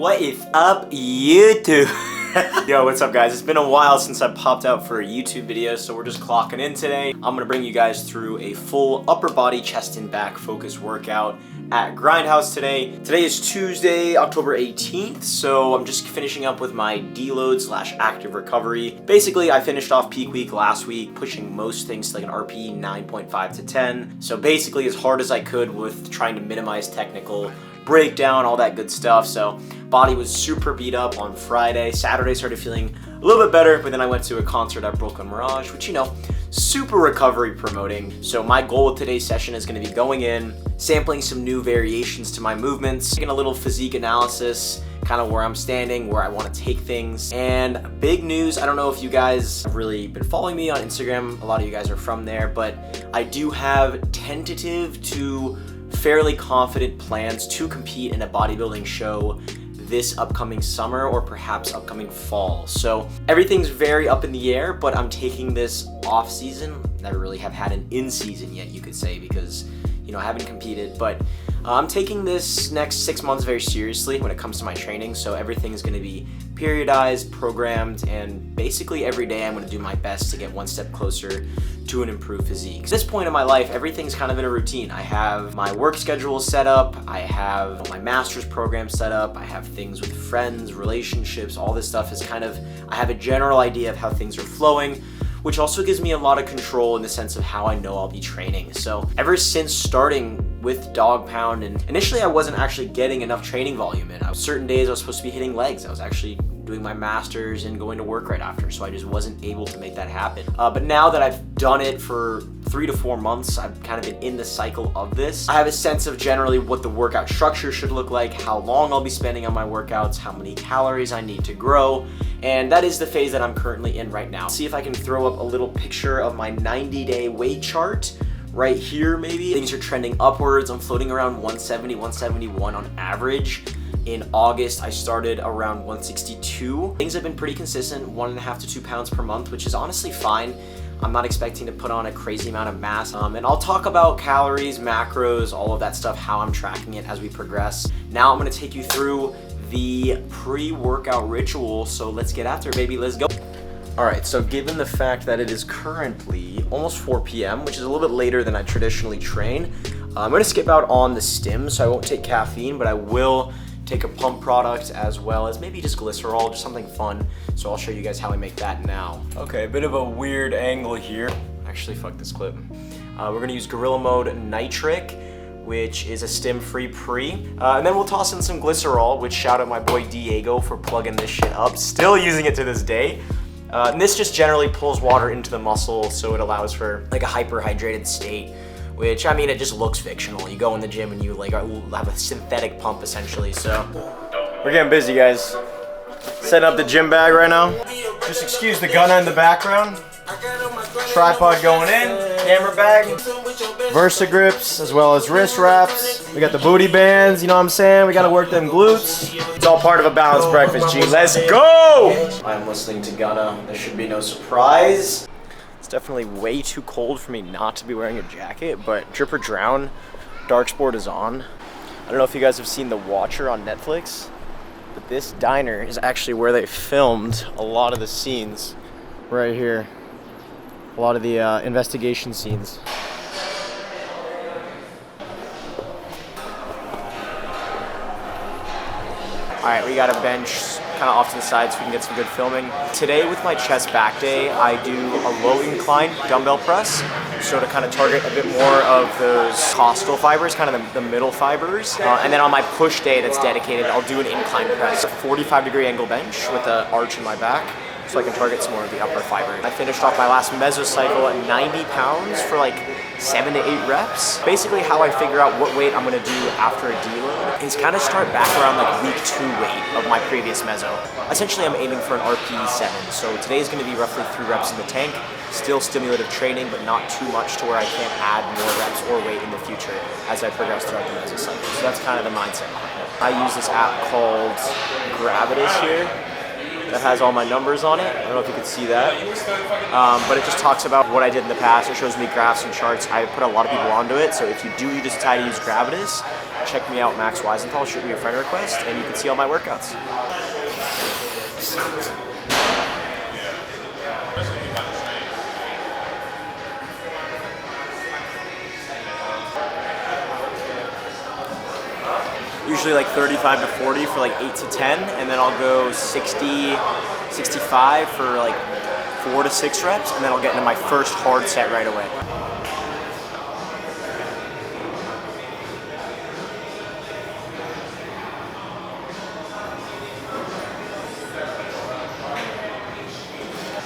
What is up, YouTube? Yo, what's up, guys? It's been a while since I popped out for a YouTube video, so we're just clocking in today. I'm gonna bring you guys through a full upper body, chest and back focus workout at Grindhouse today. Today is Tuesday, October 18th, so I'm just finishing up with my deload / active recovery. Basically, I finished off peak week last week, pushing most things to like an RPE 9.5 to 10. So basically as hard as I could with trying to minimize technical breakdown, all that good stuff. So body was super beat up on Friday. Saturday started feeling a little bit better, but then I went to a concert at Brooklyn Mirage, which, you know, super recovery promoting. So my goal with today's session is going to be going in, sampling some new variations to my movements, taking a little physique analysis, kind of where I'm standing, where I want to take things. And big news, I don't know if you guys have really been following me on Instagram, a lot of you guys are from there, but I do have tentative to fairly confident plans to compete in a bodybuilding show this upcoming summer or perhaps upcoming fall. So everything's very up in the air, but I'm taking this off season. Never really have had an in season yet, you could say, because, you know, I haven't competed, but I'm taking this next 6 months very seriously when it comes to my training. So everything's going to be periodized, programmed, and basically every day I'm going to do my best to get one step closer to an improved physique. At this point in my life, everything's kind of in a routine. I have my work schedule set up, I have my master's program set up, I have things with friends, relationships, all this stuff is kind of, I have a general idea of how things are flowing, which also gives me a lot of control in the sense of how I know I'll be training. So ever since starting with Dog Pound, and initially I wasn't actually getting enough training volume in. Certain days I was supposed to be hitting legs. I was actually doing my master's and going to work right after, so I just wasn't able to make that happen. But now that I've done it for 3 to 4 months, I've kind of been in the cycle of this. I have a sense of generally what the workout structure should look like, how long I'll be spending on my workouts, how many calories I need to grow, and that is the phase that I'm currently in right now. See if I can throw up a little picture of my 90-day weight chart. Right here, maybe. Things are trending upwards. I'm floating around 170, 171 on average. In August, I started around 162. Things have been pretty consistent, 1.5 to 2 pounds per month, which is honestly fine. I'm not expecting to put on a crazy amount of mass. And I'll talk about calories, macros, all of that stuff, how I'm tracking it as we progress. Now I'm gonna take you through the pre-workout ritual. So let's get after it, baby, let's go. All right, so given the fact that it is currently almost 4 p.m., which is a little bit later than I traditionally train, I'm gonna skip out on the stim, so I won't take caffeine, but I will take a pump product as well as maybe just glycerol, just something fun. So I'll show you guys how I make that now. Okay, a bit of a weird angle here. Actually, fuck this clip. We're gonna use Gorilla Mode Nitric, which is a stim-free pre. And then we'll toss in some glycerol, which shout out my boy Diego for plugging this shit up. Still using it to this day. And this just generally pulls water into the muscle, so it allows for like a hyperhydrated state, which, I mean, it just looks fictional. You go in the gym and you like have a synthetic pump essentially. So we're getting busy, guys. Setting up the gym bag right now. Just excuse the gunner in the background. Tripod going in, camera bag, Versa grips, as well as wrist wraps. We got the booty bands, you know what I'm saying? We gotta work them glutes. It's all part of a balanced breakfast, G. Let's go! I'm listening to Gunna. There should be no surprise. It's definitely way too cold for me not to be wearing a jacket, but Drip or Drown, Dark Sport is on. I don't know if you guys have seen The Watcher on Netflix, but this diner is actually where they filmed a lot of the scenes right here. A lot of the investigation scenes. All right, we got a bench kind of off to the side so we can get some good filming. Today with my chest back day, I do a low incline dumbbell press. So to kind of target a bit more of those costal fibers, kind of the middle fibers. And then on my push day that's dedicated, I'll do an incline press. A 45-degree angle bench with an arch in my back, so I can target some more of the upper fiber. I finished off my last mesocycle at 90 pounds for like 7 to 8 reps. Basically how I figure out what weight I'm gonna do after a deload is kind of start back around like week 2 weight of my previous meso. Essentially I'm aiming for an RPE 7. So today is gonna be roughly 3 reps in the tank. Still stimulative training, but not too much to where I can't add more reps or weight in the future as I progress throughout the mesocycle. So that's kind of the mindset behind it. I use this app called Gravitas here. that has all my numbers on it. I don't know if you can see that. But it just talks about what I did in the past. It shows me graphs and charts. I put a lot of people onto it, so if you do decide to use Gravitas, check me out, Max Weisenthal, shoot me a friend request, and you can see all my workouts. Usually like 35 to 40 for like 8 to 10, and then I'll go 60, 65 for like 4 to 6 reps, and then I'll get into my first hard set right away.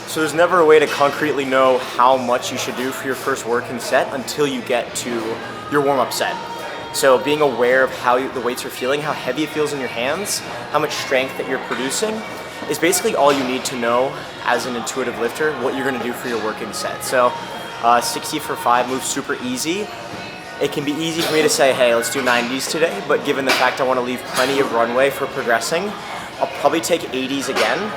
So there's never a way to concretely know how much you should do for your first working set until you get to your warm-up set. So being aware of how the weights are feeling, how heavy it feels in your hands, how much strength that you're producing, is basically all you need to know as an intuitive lifter what you're going to do for your working set. So 60 for 5 moves super easy. It can be easy for me to say, hey, let's do 90s today, but given the fact I want to leave plenty of runway for progressing, I'll probably take 80s again.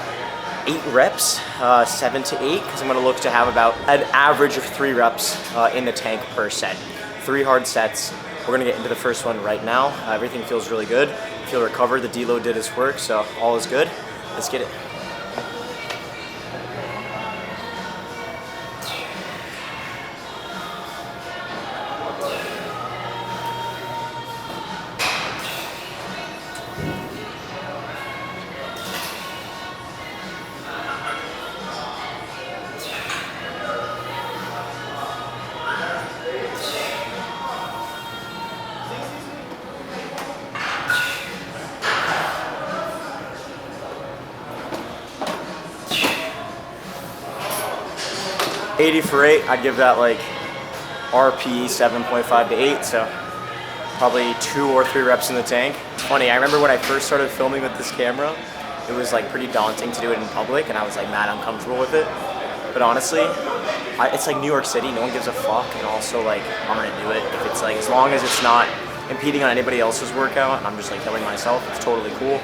8 reps, 7 to 8, because I'm going to look to have about an average of 3 reps in the tank per set. 3 hard sets. We're going to get into the first one right now. Everything feels really good. I feel recovered. The deload did its work, so all is good. Let's get it. $80 for 8, I'd give that like RP 7.5 to 8, so probably 2 or 3 reps in the tank. It's funny, I remember when I first started filming with this camera, it was like pretty daunting to do it in public, and I was like mad uncomfortable with it. But honestly, it's like New York City, no one gives a fuck, and also like I'm gonna do it. If it's like, as long as it's not impeding on anybody else's workout, and I'm just like killing myself, it's totally cool.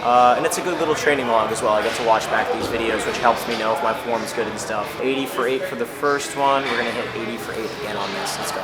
And it's a good little training log as well. I get to watch back these videos, which helps me know if my form is good and stuff. 80 for 8 for the first one. We're gonna hit 80 for 8 again on this. Let's go.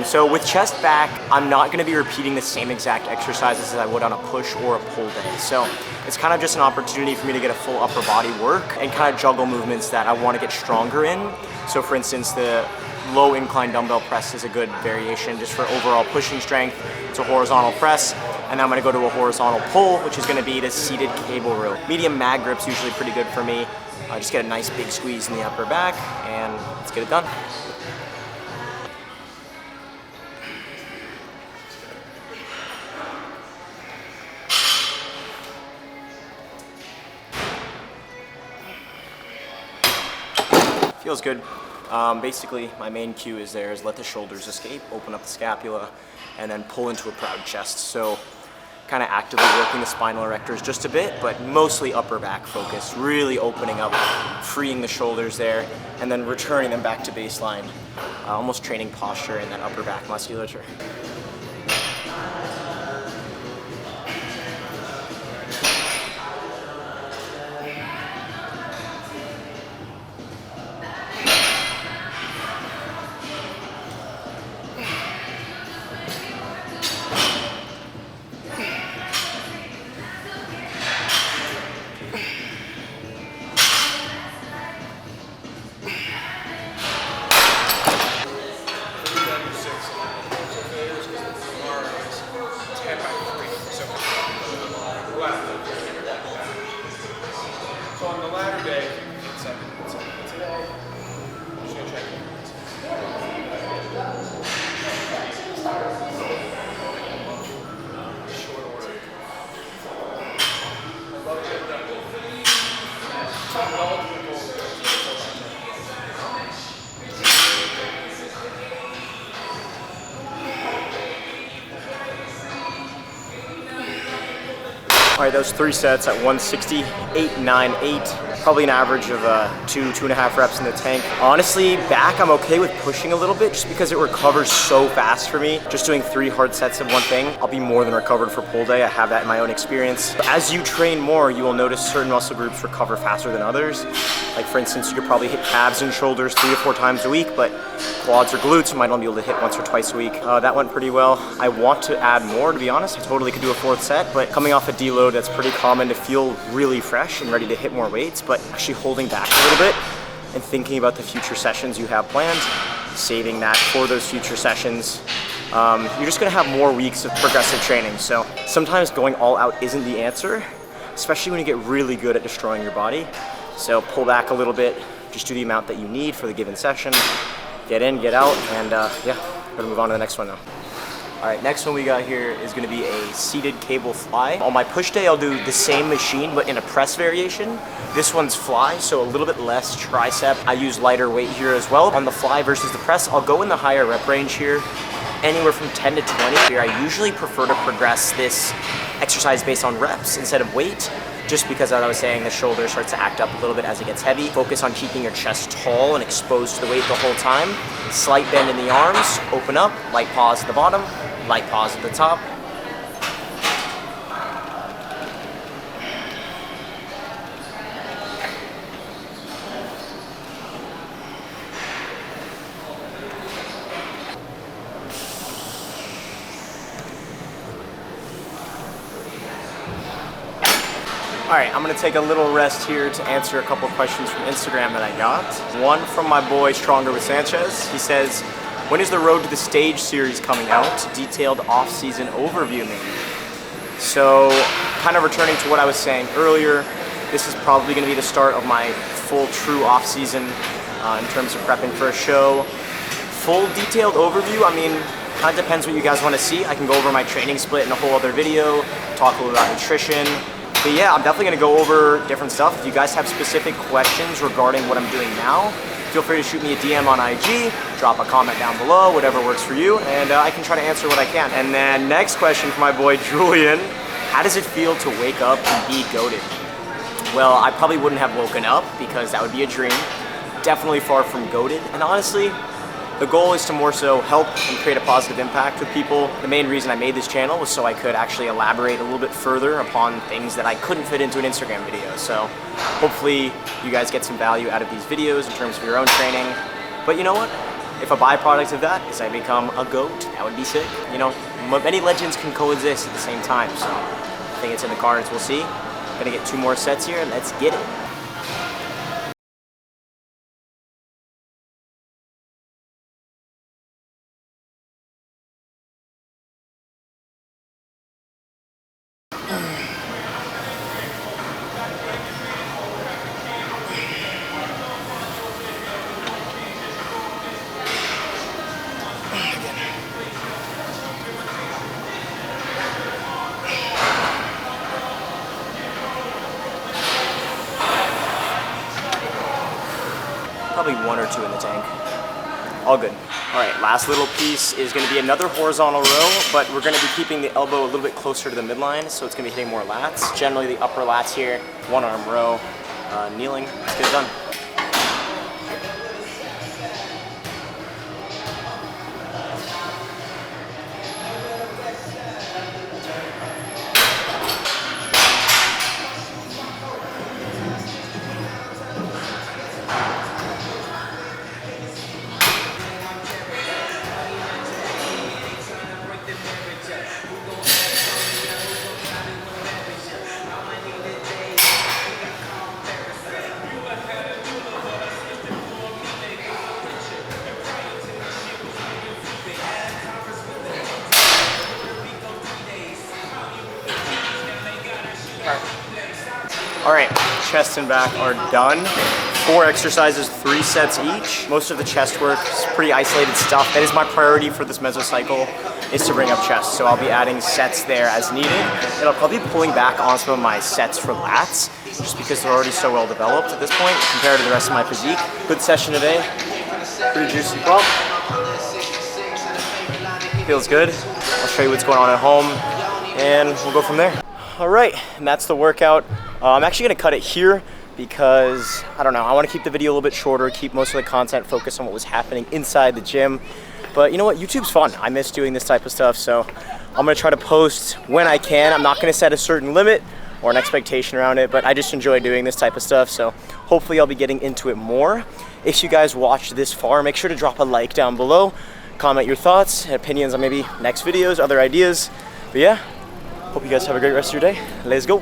So with chest back, I'm not going to be repeating the same exact exercises as I would on a push or a pull day. So it's kind of just an opportunity for me to get a full upper body work and kind of juggle movements that I want to get stronger in. So for instance, the low incline dumbbell press is a good variation just for overall pushing strength. It's a horizontal press, and then I'm going to go to a horizontal pull, which is going to be the seated cable row. Medium mag grip's usually pretty good for me. Just get a nice big squeeze in the upper back, and let's get it done. Feels good. Basically, my main cue is let the shoulders escape, open up the scapula, and then pull into a proud chest. So kind of actively working the spinal erectors just a bit, but mostly upper back focus, really opening up, freeing the shoulders there, and then returning them back to baseline, almost training posture in that upper back musculature. All right, those 3 sets at 160, 8, 9, 8. Probably an average of 2.5 reps in the tank. Honestly, back I'm okay with pushing a little bit just because it recovers so fast for me. Just doing 3 hard sets of one thing, I'll be more than recovered for pull day. I have that in my own experience. But as you train more, you will notice certain muscle groups recover faster than others. Like for instance, you could probably hit calves and shoulders 3 or 4 times a week, but quads or glutes you might only be able to hit once or twice a week. That went pretty well. I want to add more, to be honest. I totally could do a 4th set, but coming off a deload, that's pretty common to feel really fresh and ready to hit more weights, but actually holding back a little bit and thinking about the future sessions you have planned, saving that for those future sessions. You're just gonna have more weeks of progressive training. So sometimes going all out isn't the answer, especially when you get really good at destroying your body. So pull back a little bit, just do the amount that you need for the given session, get in, get out, and yeah, we're gonna move on to the next one now. All right, next one we got here is gonna be a seated cable fly. On my push day, I'll do the same machine, but in a press variation. This one's fly, so a little bit less tricep. I use lighter weight here as well. On the fly versus the press, I'll go in the higher rep range here, anywhere from 10 to 20. Here, I usually prefer to progress this exercise based on reps instead of weight, just because as I was saying, the shoulder starts to act up a little bit as it gets heavy. Focus on keeping your chest tall and exposed to the weight the whole time. Slight bend in the arms, open up, light pause at the bottom, light pause at the top. All right, I'm gonna take a little rest here to answer a couple of questions from Instagram that I got. One from my boy Stronger with Sanchez. He says, when is the Road to the Stage series coming out? Detailed off-season overview maybe. So, kind of returning to what I was saying earlier, this is probably gonna be the start of my full true off-season in terms of prepping for a show. Full detailed overview, I mean, kind of depends what you guys wanna see. I can go over my training split in a whole other video, talk a little about nutrition. But yeah, I'm definitely gonna go over different stuff. If you guys have specific questions regarding what I'm doing now, feel free to shoot me a DM on IG, drop a comment down below, whatever works for you, and I can try to answer what I can. And then next question from my boy Julian, how does it feel to wake up and be goated? Well, I probably wouldn't have woken up because that would be a dream. Definitely far from goated, and honestly, the goal is to more so help and create a positive impact with people. The main reason I made this channel was so I could actually elaborate a little bit further upon things that I couldn't fit into an Instagram video. So hopefully you guys get some value out of these videos in terms of your own training. But you know what? If a byproduct of that is I become a GOAT, that would be sick. You know, many legends can coexist at the same time. So I think it's in the cards, we'll see. Gonna get 2 more sets here, let's get it. Probably 1 or 2 in the tank. All good. All right, last little piece is gonna be another horizontal row, but we're gonna be keeping the elbow a little bit closer to the midline, so it's gonna be hitting more lats. Generally the upper lats here, 1 arm row, kneeling, let's get it done. All right, chest and back are done. 4 exercises, 3 sets each. Most of the chest work is pretty isolated stuff. That is my priority for this mesocycle, is to bring up chest. So I'll be adding sets there as needed. And I'll probably be pulling back on some of my sets for lats, just because they're already so well developed at this point compared to the rest of my physique. Good session today, pretty juicy pump. Feels good. I'll show you what's going on at home, and we'll go from there. All right, and that's the workout. I'm actually gonna cut it here because, I don't know, I wanna keep the video a little bit shorter, keep most of the content focused on what was happening inside the gym. But you know what, YouTube's fun. I miss doing this type of stuff, so I'm gonna try to post when I can. I'm not gonna set a certain limit or an expectation around it, but I just enjoy doing this type of stuff, so hopefully I'll be getting into it more. If you guys watched this far, make sure to drop a like down below, comment your thoughts and opinions on maybe next videos, other ideas. But yeah, hope you guys have a great rest of your day. Let's go.